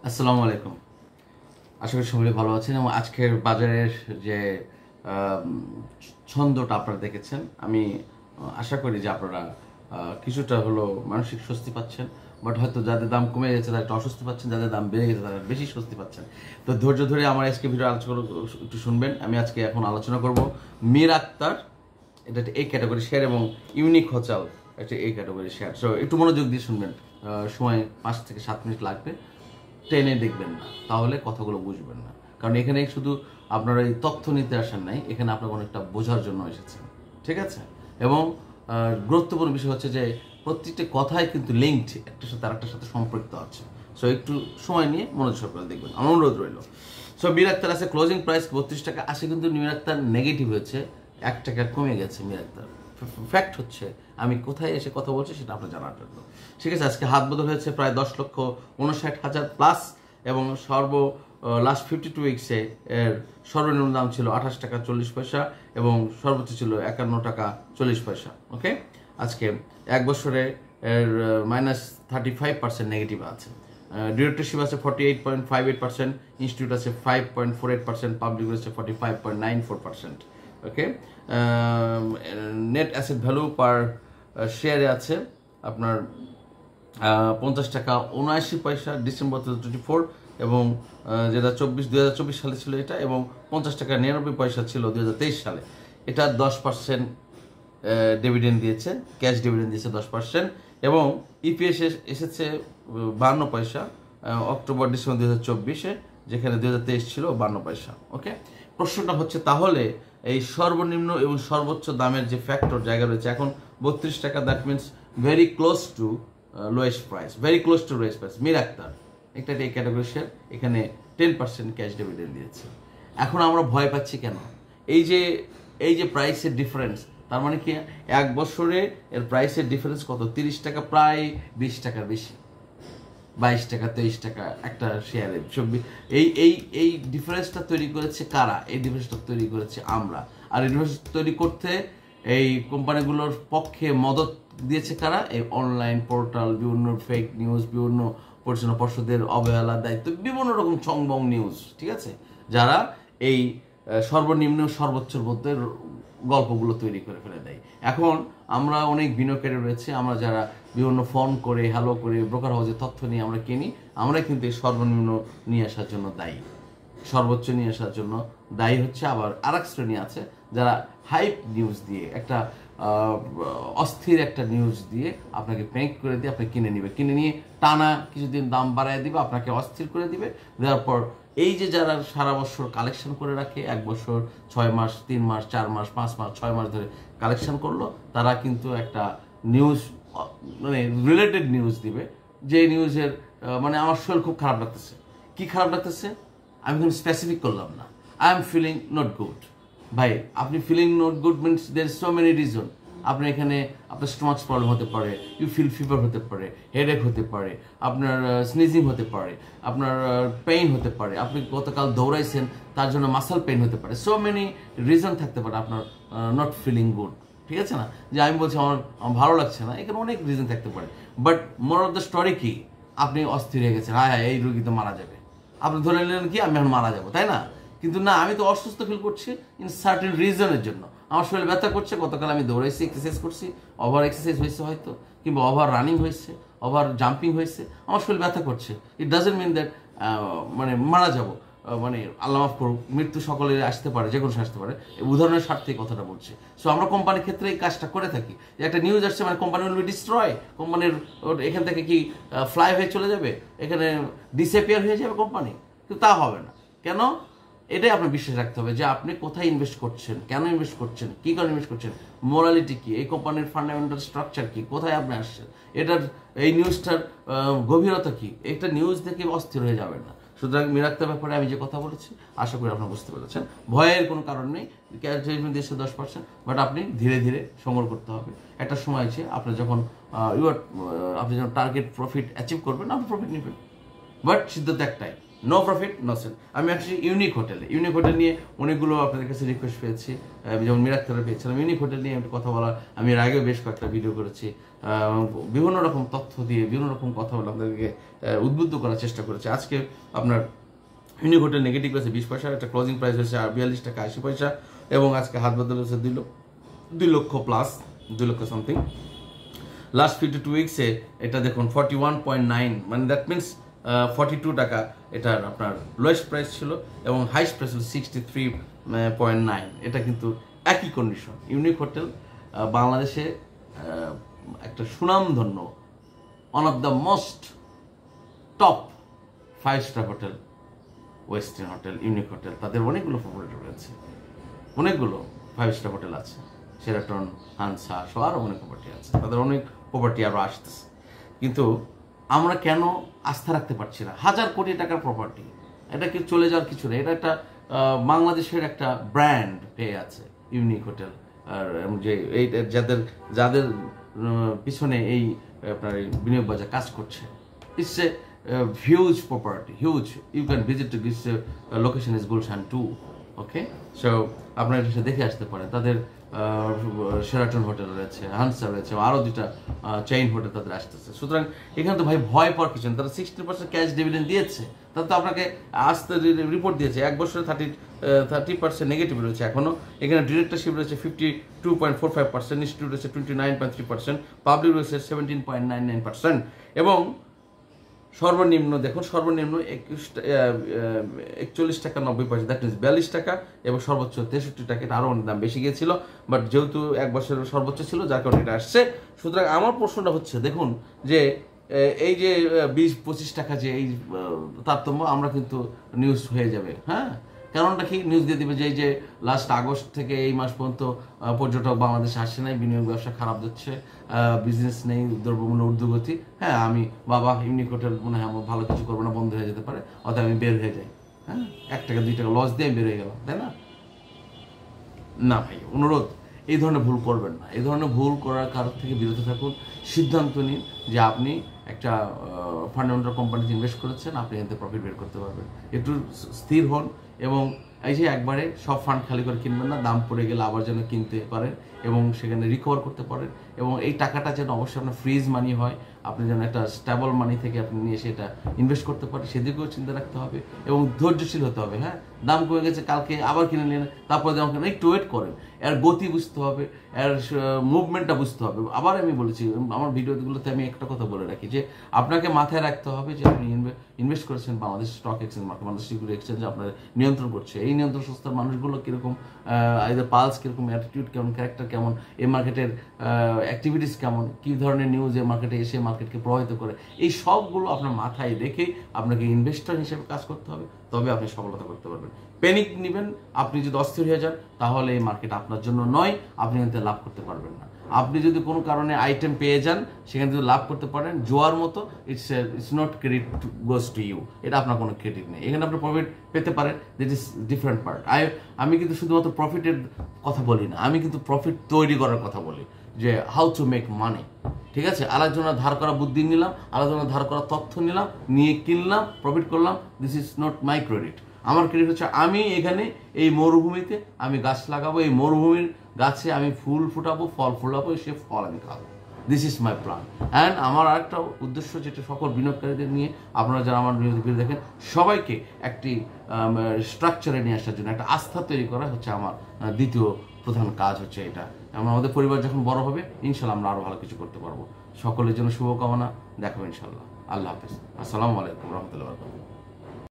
আসসালামু আলাইকুম। আশা করি সকলে ভালো আছেন এবং আজকের বাজারের যে আম, ছন্দটা আপনারা দেখেছেন, আমি আশা করি যে আপনারা কিছুটা হলো মানসিক স্বস্তি পাচ্ছেন। বাট হয়তো যাদের দাম কমে গেছে তারা একটু অস্বস্তি পাচ্ছেন, যাদের দাম বেড়ে গেছে তারা বেশি স্বস্তি পাচ্ছেন। তো ধৈর্য ধরে আমার আজকে ভিডিও আলোচনা একটু শুনবেন। আমি আজকে এখন আলোচনা করব মীর আক্তার, এটা একটা এই ক্যাটাগরি শেয়ার, এবং ইউনিক হোচাল একটা এই ক্যাটাগরি শেয়ার। সো একটু মনোযোগ দিয়ে শুনবেন। সময় 5 থেকে 7 মিনিট লাগবে, টেনে দেখবেন না, তাহলে কথাগুলো বুঝবেন না। কারণ এখানে শুধু আপনারা এই তথ্য নিতে আসেন নাই, এখানে আপনারা অনেকটা বোঝার জন্য এসেছেন, ঠিক আছে? এবং গুরুত্বপূর্ণ বিষয় হচ্ছে যে প্রত্যেকটি কথাই কিন্তু লিঙ্কড, একটার সাথে আরেকটার সাথে সম্পৃক্ত আছে। সো একটু সময় নিয়ে মনোযোগ করে দেখবেন, আমার অনুরোধ রইল। সো মীর আক্তার আছে ক্লোজিং প্রাইস 32 টাকা 80, কিন্তু মীর আক্তার নেগেটিভ হয়েছে, 1 টাকা কমে গেছে মীর আক্তার। ফ্যাক্ট হচ্ছে, আমি কোথায় এসে কথা বলছি সেটা আপনার জানার জন্য, ঠিক আছে? আজকে হাত বদল হয়েছে প্রায় 10,59,000 প্লাস, এবং লাস্ট 52 উইক্সে এর সর্বনিম্ন দাম ছিল 28 টাকা 40 পয়সা এবং সর্বোচ্চ ছিল 51 টাকা 40 পয়সা। ওকে, আজকে এক বছরে এর -35% নেগেটিভ আছে। ডিরেক্টরশিপ আছে 48.58%, ইনস্টিটিউট আছে 5.48%, পাবলিক আছে 45.94%। ওকে, নেট অ্যাসেট ভ্যালু পার শেয়ারে আছে আপনার 50 টাকা 79 পয়সা ডিসেম্বর 2024, এবং যেটা 2024 সালে ছিল এটা, এবং 50 টাকা 99 পয়সা ছিল 2023 সালে। এটা 10% ডিভিডেন্ড দিয়েছে, ক্যাশ ডিভিডেন্ড দিয়েছে 10%, এবং ইপিএস এসেছে 52 পয়সা অক্টোবর ডিসেম্বর 2024-এ, যেখানে 2023 ছিল 52 পয়সা। ওকে, প্রশ্নটা হচ্ছে তাহলে এই সর্বনিম্ন এবং সর্বোচ্চ দামের যে ফ্যাক্টর জায়গা রয়েছে এখন 32 টাকা, that means very close to lowest price, very close to lowest price. Mir Akhtar একটা এই ক্যাটাগরি শেয়ার, এখানে 10% ক্যাশ ডিভিডেন্ড দিয়েছে। এখন আমরা ভয় পাচ্ছি কেন? এই যে প্রাইসের ডিফারেন্স, তার মানে কি এক বছরে এর প্রাইসের ডিফারেন্স কত? 30 টাকা, প্রায় 20 টাকার বেশি, 22 টাকা 23 টাকা একটা শেয়ারে। এই এই এই ডিফারেন্সটা তৈরি করেছে কারা? এই ডিফারেন্সটা তৈরি করেছে আমরা। আর এই ডিফারেন্স তৈরি করতে এই কোম্পানিগুলোর পক্ষে মদত দিয়েছে কারা? এই অনলাইন পোর্টাল, বিভিন্ন ফেক নিউজ, বিভিন্ন পরিচালনা পর্ষদের অবহেলা, দায়িত্ব, বিভিন্ন রকম চংবং নিউজ, ঠিক আছে, যারা এই সর্বনিম্ন সর্বোচ্চর মধ্যে গল্পগুলো তৈরি করে ফেলে দেয়। এখন আমরা অনেক বিনিয়োগকারী রয়েছে, আমরা যারা বিভিন্ন ফোন করে, হ্যালো করে, ব্রোকার হাউসের তথ্য নিয়ে আমরা কিনি, আমরা কিন্তু এই সর্বনিম্ন নিয়ে আসার জন্য দায়ী, সর্বোচ্চ নিয়ে আসার জন্য দায়ী হচ্ছে আবার আরেক শ্রেণী আছে, যারা হাইপ নিউজ দিয়ে, একটা অস্থির একটা নিউজ দিয়ে আপনাকে প্যাঙ্ক করে দিয়ে আপনি কিনে নিবে, কিনে নিয়ে টানা কিছুদিন দাম বাড়ায় দিবে, আপনাকে অস্থির করে দিবে। দেওয়ার পর এই যে যারা সারা বছর কালেকশন করে রাখে, 1 বছর 6 মাস 3 মাস 4 মাস 5 মাস 6 মাস ধরে কালেকশন করলো, তারা কিন্তু একটা নিউজ, মানে রিলেটেড নিউজ দিবে, যে নিউজের মানে আমার শরীর খুব খারাপ লাগতেছে। কি খারাপ লাগতেছে আমি কিন্তু স্পেসিফিক করলাম না। I am feeling not good. ভাই, আপনি feeling not good means there so many reason. আপনার এখানে আপনার স্টোমাচ প্রবলেম হতে পারে, ইউ ফিল ফিভার হতে পারে, হেডেক হতে পারে, আপনার স্নিজিং হতে পারে, আপনার পেইন হতে পারে, আপনি গতকাল দৌড়াইছেন তার জন্য মাসল পেইন হতে পারে, সো মেনি রিজন থাকতে পারে আপনার নট ফিলিং গুড, ঠিক আছে না? যে আমি বলছি আমার ভালো লাগছে না, এখানে অনেক রিজন থাকতে পারে। But more of the story কি, আপনি অস্থির হয়ে গেছেন, হ্যাঁ এই রোগী তো মারা যাবে, আপনি ধরে নিলেন কি আমি এখন মারা যাবো, তাই না? কিন্তু না, আমি তো অসুস্থ ফিল করছি ইন সার্টেন রিজনের জন্য। আমার শরীর ব্যথা করছে, গতকাল আমি দৌড়াইছি, এক্সারসাইজ করছি, ওভার এক্সারসাইজ হয়েছে হয়তো, কিংবা ওভার রানিং হয়েছে, ওভার জাম্পিং হয়েছে, আমার শরীর ব্যথা করছে। ইট ডাজন্ট মিন দ্যাট মানে মারা যাব, মানে আল্লাহ মাফ করুক, মৃত্যু সকলের আসতে পারে, যে কোনো আসতে পারে, উদাহরণের স্বার্থে এই কথাটা বলছি। সো আমরা কোম্পানির ক্ষেত্রে এই কাজটা করে থাকি, যে একটা নিউজ আসছে মানে কোম্পানি উইল বি ডিস্ট্রয়, কোম্পানির এখান থেকে কি ফ্লাই হয়ে চলে যাবে, এখানে ডিসঅ্যাপিয়ার হয়ে যাবে কোম্পানি, কিন্তু তা হবে না। কেন? এটাই আপনার বিশ্বাস রাখতে হবে যে আপনি কোথায় ইনভেস্ট করছেন, কেন ইনভেস্ট করছেন, কী কারণে ইনভেস্ট করছেন, মোরালিটি কি, এই কোম্পানির ফান্ডামেন্টাল স্ট্রাকচার কি, কোথায় আপনি আসছেন, এটার এই নিউজটার গভীরতা কি। একটা নিউজ দেখে অস্থির হয়ে যাবেন না। সুতরাং মীর আক্তার ব্যাপারে আমি যে কথা বলেছি, আশা করি আপনারা বুঝতে পেরেছেন। ভয়ের কোনো কারণ নেই, ক্যাশ ডিভিডেন্ড দিয়েছে 10%, বাট আপনি ধীরে ধীরে সংগ্রহ করতে হবে। একটা সময় আছে আপনার যখন আপনি যখন টার্গেট প্রফিট অ্যাচিভ করবেন, আপনি প্রফিট নেবেন, বাট সিদ্ধান্ত একটাই, নো প্রফিট নো সেল। আমি অ্যাকচুয়ালি ইউনিক হোটেল নিয়ে অনেকগুলো আপনাদের কাছে রিকোয়েস্ট পেয়েছি, যেমন মিরাক্তরে পেয়েছিলাম। ইউনিক হোটেল নিয়ে একটু কথা বলা, আমি এর আগেও বেশ কয়েকটা ভিডিও করেছি, বিভিন্ন রকম তথ্য দিয়ে বিভিন্ন রকম কথা বলে আপনাদেরকে উদ্বুদ্ধ করার চেষ্টা করেছি। আজকে আপনার ইউনিক হোটেল নেগেটিভ আছে 20 পয়সা, একটা ক্লোজিং প্রাইস হয়েছে 42 টাকা 80 পয়সা, এবং আজকে হাত বদল হচ্ছে 2 লক্ষ প্লাস, 2 লক্ষ সামথিং। লাস্ট 52 উইকসে এটা দেখুন 41.9, মানে দ্যাট মিনস 42 টাকা এটার আপনার লোয়েস্ট প্রাইস ছিল, এবং হাইস্ট প্রাইস ছিল 63.9। এটা কিন্তু একই কন্ডিশন। ইউনিক হোটেল বাংলাদেশে একটা সুনামধন্য, one of the most top 5 star hotel, western hotel, unique hotel. তাদের অনেকগুলো প্রপার্টি রয়েছে, অনেকগুলো 5 স্টার হোটেল আছে, শেরাটন, হানসা সহ আরও অনেক প্রপার্টি আছে, তাদের অনেক প্রপার্টি আরও আসতেছে। কিন্তু আমরা কেন আস্থা রাখতে পারছি না? 1000 কোটি টাকার প্রপার্টি, এটা কি চলে যাওয়ার কিছু নেই। এটা একটা বাংলাদেশের একটা ব্র্যান্ড পেয়ে আছে ইউনিক হোটেল। আর যে এই যাদের পিছনে এই আপনার বিনিয়োগ বাজার কাজ করছে, it's a huge property, huge. You can visit this location is Gulshan 2. Okay, so আপনারা এটা দেখে আসতে পারেন। তাদের শেরাটন হোটেল রয়েছে, হানসা রয়েছে, আরও 2টা চেইন হোটেল তাদের আসতেছে। সুতরাং এখানে তো ভাই ভয় পাওয়ার কিছু নেই। তারা 60% ক্যাশ ডিভিডেন্ড দিয়েছে, তারা তো আপনাকে আসতে রিপোর্ট দিয়েছে। 1 বছরে 30% নেগেটিভ রয়েছে এখনও। এখানে ডিরেক্টরশিপ রয়েছে 52.45%, ইনস্টিটিউট রয়েছে 29.3%, পাবলিক রয়েছে 17.99%, এবং সর্বনিম্ন দেখুন, সর্বনিম্ন 41 টাকা 90 পয়সা, দ্যাট মিনস 42 টাকা, এবং সর্বোচ্চ 63 টাকা। এটা আরও অনেক দাম বেশি গিয়েছিল, বাট যেহেতু 1 বছরের সর্বোচ্চ ছিল যার কারণে এটা আসছে। সুতরাং আমার প্রশ্নটা হচ্ছে, দেখুন যে এই যে 20-25 টাকা যে এই তারতম্য, আমরা কিন্তু নিউজ হয়ে যাবে। হ্যাঁ, কারণটা কি? নিউজ দিয়ে দিবে যে এই যে লাস্ট আগস্ট থেকে এই মাস পর্যন্ত পর্যটক বাংলাদেশে আসছে নাই, বিনিয়োগ ব্যবসা খারাপ যাচ্ছে, বিজনেস নেই, দ্রব্যমূল্য ঊর্ধ্বগতি। হ্যাঁ, আমি বাবা ইউনিক হোটেল মনে হয় আমার ভালো কিছু করবো না, বন্ধ হয়ে যেতে পারে, অর্থাৎ আমি বের হয়ে যাই। হ্যাঁ, 1 টাকা 2 টাকা লস দিয়ে আমি বের হয়ে গেলাম, তাই না? না ভাই, অনুরোধ, এই ধরনের ভুল করবেন না। এই ধরনের ভুল করার কারণ থেকে বিরত থাকুন। সিদ্ধান্ত নিন যে আপনি একটা ফান্ডামেন্টাল কোম্পানিতে ইনভেস্ট করেছেন, আপনি এতে প্রফিট বের করতে পারবেন। একটু স্থির হন, এবং এই যে একবারে সব ফান্ড খালি করে কিনবেন না, দাম পড়ে গেলে আবার যেন কিনতে পারেন এবং সেখানে রিকভার করতে পারেন, এবং এই টাকাটা যেন অবশ্যই আপনার ফ্রিজ মানি হয়, আপনি যেন একটা স্টেবল মানি থেকে আপনি নিয়ে এসে এটা ইনভেস্ট করতে পারেন, সেদিকেও চিন্তা রাখতে হবে, এবং ধৈর্যশীল হতে হবে। হ্যাঁ, দাম কমে গেছে, কালকে আবার কিনে নিলেন, তারপরে দাম কিনে, একটু ওয়েট করেন। এর গতি বুঝতে হবে, এর মুভমেন্টটা বুঝতে হবে। আবার আমি বলেছি আমার ভিডিওগুলোতে, আমি একটা কথা বলে রাখি যে আপনাকে মাথায় রাখতে হবে যে আপনি ইনভেস্ট করেছেন Bangladesh stock exchange market, Bangladesh security exchange আপনার নিয়ন্ত্রণ করছে। এই নিয়ন্ত্রণ সংস্থার মানুষগুলো কীরকম, এদের পালস কীরকম, অ্যাটিটিউড কেমন, ক্যারেক্টার কেমন, এই মার্কেটের অ্যাক্টিভিটিস কেমন, কী ধরনের নিউজ এই মার্কেটে এসে মার্কেটকে প্রভাবিত করে, এই সবগুলো আপনার মাথায় রেখেই আপনাকে ইনভেস্টর হিসেবে কাজ করতে হবে, তবে আপনি সফলতা করতে পারবেন। প্যানিক নেবেন, আপনি যদি অস্থির হয়ে যান, তাহলে এই মার্কেট আপনার জন্য নয়, আপনি এতে লাভ করতে পারবেন না। আপনি যদি কোনো কারণে আইটেম পেয়ে যান, সেখানে যদি লাভ করতে পারেন জোয়ার মতো, it's not credit goes to you, এটা আপনার কোনো ক্রেডিট নেই। এখানে আপনি প্রফিট পেতে পারেন, দিট ইজ ডিফারেন্ট পার্ট। আমি কিন্তু শুধুমাত্র প্রফিটের কথা বলি না, আমি কিন্তু প্রফিট তৈরি করার কথা বলি, যে হাউ টু মেক মানি। ঠিক আছে, আরেকজনের ধার করা বুদ্ধি নিলাম, আরেকজনের ধার করা তথ্য নিলাম, নিয়ে কিনলাম, প্রফিট করলাম, this is not my credit. আমার ক্রেডিট হচ্ছে আমি এখানে এই মরুভূমিতে আমি গাছ লাগাবো, এই মরুভূমির গাছে আমি ফুল ফুটাবো, ফল ফুলাবো, সে ফল আমি খাবো। This is my plan. And আমার আরেকটা উদ্দেশ্য, যেটা সকল বিনিয়োগকারীদের নিয়ে, আপনারা যারা আমার ভিডিও দেখেন সবাইকে একটি স্ট্রাকচারে নিয়ে আসার জন্য, একটা আস্থা তৈরি করা হচ্ছে আমার দ্বিতীয় প্রধান কাজ হচ্ছে এটা। আমাদের পরিবার যখন বড় হবে, ইনশাল্লাহ আমরা আরও ভালো কিছু করতে পারবো। সকলের জন্য শুভকামনা, দেখো ইনশাল্লাহ। আল্লাহ হাফিজ, আসসালামু আলাইকুম রহমতুল্লাহ।